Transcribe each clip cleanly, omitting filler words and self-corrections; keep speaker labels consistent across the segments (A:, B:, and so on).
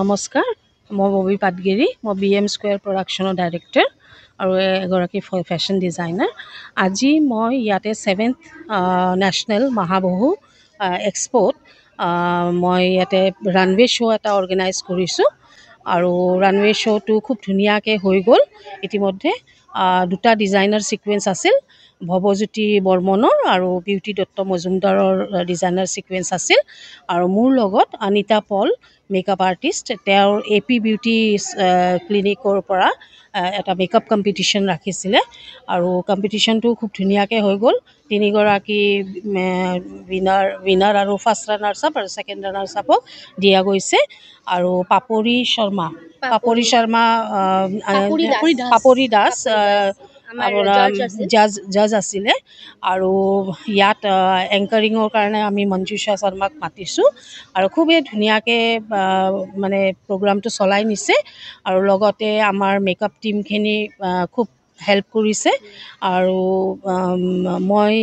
A: নমস্কাৰ, মই ববী পাটগিৰি। মই BM স্কুৱেৰ প্ৰডাকশ্যনৰ ডাইৰেক্টৰ আৰু এগৰাকী ফেশ্বন ডিজাইনাৰ। আজি মই ইয়াতে 7th নেশ্যনেল মহাবাহু এক্সপ'ত মই ইয়াতে ৰানৱে' শ্ব' এটা অৰ্গেনাইজ কৰিছোঁ আৰু ৰানৱে' শ্ব'টো খুব ধুনীয়াকৈ হৈ গ'ল। ইতিমধ্যে দুটা ডিজাইনাৰ ছিকুৱেঞ্চ আছিল, ভৱজ্যোতি বৰ্মনৰ আৰু বিউটি দত্ত মজুমদাৰৰ ডিজাইনাৰ ছিকুৱেঞ্চ আছিল আৰু মোৰ লগত অনিতা পল মেকআপ আৰ্টিষ্ট, তেওঁৰ AP বিউটি ক্লিনিকৰ পৰা এটা মেকআপ কম্পিটিশ্যন ৰাখিছিলে আৰু কম্পিটিশ্যনটো খুব ধুনীয়াকৈ হৈ গ'ল। 3গৰাকী উইনাৰ আৰু ফাৰ্ষ্ট ৰানাৰ্ছ আপ আৰু ছেকেণ্ড ৰানাৰ্ছ আপক দিয়া গৈছে। আৰু পাপৰি শৰ্মা দাস জাজ আছিলে আৰু ইয়াত এংকাৰিঙৰ কাৰণে আমি মঞ্জুষা শৰ্মাক মাতিছোঁ আৰু খুবেই ধুনীয়াকৈ মানে প্ৰগ্ৰামটো চলাই নিছে আৰু লগতে আমাৰ মেকআপ টিমখিনি খুব হেল্প কৰিছে। আৰু মই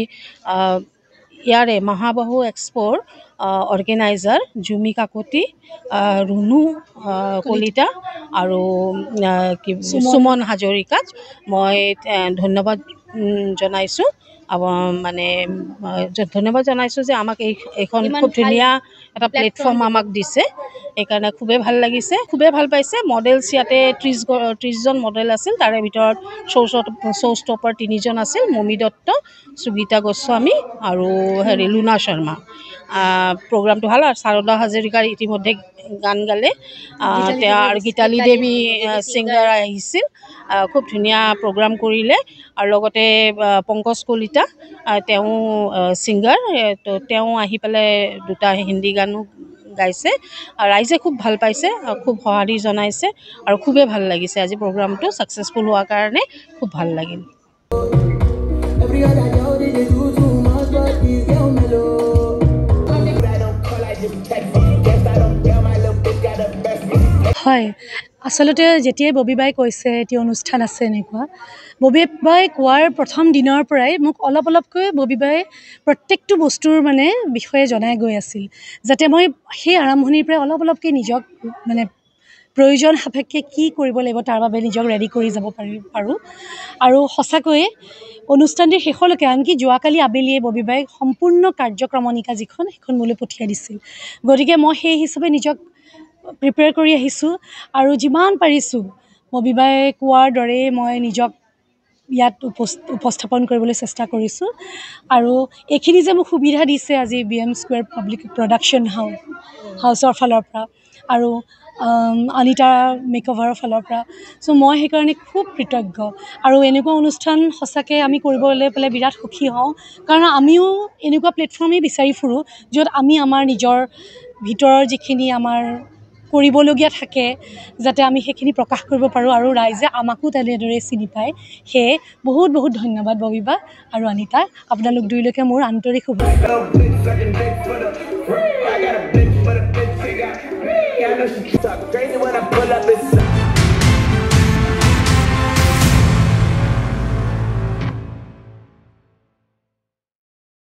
A: ইয়াৰে মহাবাহু এক্সপ'ৰ অৰ্গেনাইজাৰ জুমি কাকতি, ৰুণু কলিতা আৰু সুমন হাজৰিকাক মই ধন্যবাদ জনাইছোঁ। ধন্যবাদ জনাইছোঁ যে আমাক এইখন খুব ধুনীয়া এটা প্লেটফৰ্ম আমাক দিছে, সেইকাৰণে খুবেই ভাল লাগিছে, খুবেই ভাল পাইছে। মডেলছ ইয়াতে 30জন মডেল আছিল, তাৰে ভিতৰত শ্ব'ষ্টপাৰ 3জন আছিল, মমি দত্ত, সুগীতা গোস্বামী আৰু লুনা শৰ্মা। প্ৰগ্ৰামটো ভাল আৰু শাৰদা হাজৰিকাৰ ইতিমধ্যে গান গালে, আৰু গীতালি দেৱী ছিংগাৰ আহিছিল, খুব ধুনীয়া প্ৰগ্ৰাম কৰিলে। আৰু লগতে পংকজ কলিতা, তেওঁ ছিংগাৰ, তো তেওঁ আহি পেলাই দুটা হিন্দী গানো গাইছে। ৰাইজে খুব ভাল পাইছে, খুব সঁহাৰি জনাইছে আৰু খুবেই ভাল লাগিছে। আজি প্ৰগ্ৰামটো ছাকচেছফুল হোৱাৰ কাৰণে খুব ভাল লাগিল।
B: হয়, আচলতে যেতিয়াই ববী বাই কৈছে এতিয়া অনুষ্ঠান আছে এনেকুৱা, ববী বাই কোৱাৰ প্ৰথম দিনৰ পৰাই মোক অলপকৈ ববী বাই প্ৰত্যেকটো বস্তুৰ মানে বিষয়ে জনাই গৈ আছিল, যাতে মই সেই আৰম্ভণিৰ পৰাই অলপকৈ নিজক মানে প্ৰয়োজন সাপেক্ষে কি কৰিব লাগিব তাৰ বাবে নিজক ৰেডি কৰি যাব পাৰোঁ। আৰু সঁচাকৈয়ে অনুষ্ঠানটিৰ শেষলৈকে, আনকি যোৱাকালি আবেলিয়ে ববী বাই সম্পূৰ্ণ কাৰ্যক্ৰমণিকা সেইখন মোলৈ পঠিয়াই দিছিল। গতিকে মই সেই হিচাপে নিজক প্ৰিপেয়াৰ কৰি আহিছোঁ আৰু যিমান পাৰিছোঁ ববী বাই কোৱাৰ দৰেই মই নিজক ইয়াত উপস্থাপন কৰিবলৈ চেষ্টা কৰিছোঁ। আৰু এইখিনি যে মোক সুবিধা দিছে আজি BM স্কুৱেৰ পাব্লিক প্ৰডাকশ্যন হাউচৰ ফালৰ পৰা আৰু অনিতা মেকঅভাৰৰ ফালৰ পৰা, চ' মই সেইকাৰণে খুব কৃতজ্ঞ। আৰু এনেকুৱা অনুষ্ঠান সঁচাকৈ আমি কৰিবলৈ পেলাই বিৰাট সুখী হওঁ, কাৰণ আমিও এনেকুৱা প্লেটফৰ্মেই বিচাৰি ফুৰোঁ য'ত আমি আমাৰ নিজৰ ভিতৰৰ যিখিনি আমাৰ কৰিবলগীয়া থাকে যাতে আমি সেইখিনি প্ৰকাশ কৰিব পাৰোঁ আৰু ৰাইজে আমাকো তেনেদৰে চিনি পায়। সেয়ে বহুত বহুত ধন্যবাদ ববী বা আৰু অনিতা, আপোনালোক দুয়োলৈকে মোৰ আন্তৰিক শুভেচ্ছা।